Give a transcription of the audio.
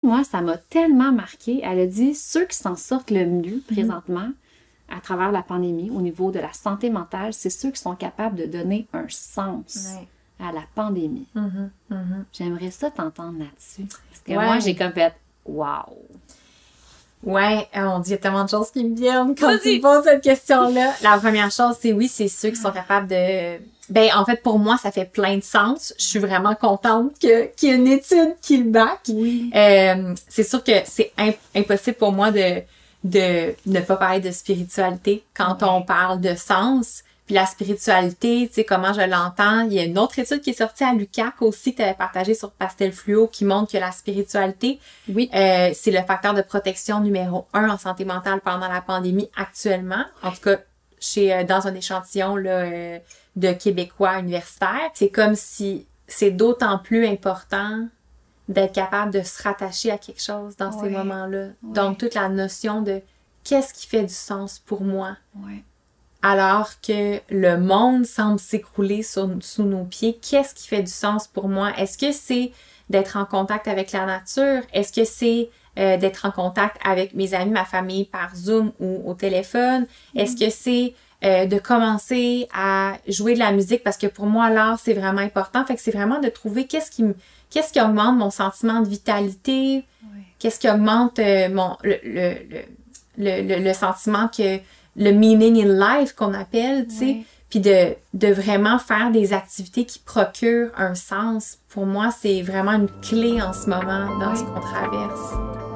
moi, ça m'a tellement marqué. Elle a dit, ceux qui s'en sortent le mieux présentement, à travers la pandémie, au niveau de la santé mentale, c'est ceux qui sont capables de donner un sens à la pandémie. J'aimerais ça t'entendre là-dessus. Parce que moi, j'ai comme fait, wow! Ouais, on dit, il y a tellement de choses qui me viennent quand tu me poses cette question-là. La première chose, c'est oui, c'est ceux qui sont capables de... Ben, en fait, pour moi, ça fait plein de sens. Je suis vraiment contente qu'il y ait une étude qui le back. Oui. C'est sûr que c'est impossible pour moi de ne pas parler de spiritualité quand on parle de sens. Puis la spiritualité, tu sais, comment je l'entends. Il y a une autre étude qui est sortie à l'UQAC aussi, que tu avais partagée sur Pastel Fluo, qui montre que la spiritualité, c'est le facteur de protection numéro 1 en santé mentale pendant la pandémie actuellement. En tout cas, dans un échantillon là, de Québécois universitaires. C'est comme si c'est d'autant plus important d'être capable de se rattacher à quelque chose dans ces moments-là. Donc, toute la notion de qu'est-ce qui fait du sens pour moi? Alors que le monde semble s'écrouler sous nos pieds, qu'est-ce qui fait du sens pour moi? Est-ce que c'est d'être en contact avec la nature? Est-ce que c'est d'être en contact avec mes amis, ma famille par Zoom ou au téléphone? Est-ce que c'est de commencer à jouer de la musique? Parce que pour moi, l'art, c'est vraiment important. Fait que c'est vraiment de trouver qu'est-ce qui augmente mon sentiment de vitalité? Qu'est-ce qui augmente le sentiment que le meaning in life qu'on appelle, tu sais, puis de vraiment faire des activités qui procurent un sens. Pour moi, c'est vraiment une clé en ce moment dans ce qu'on traverse.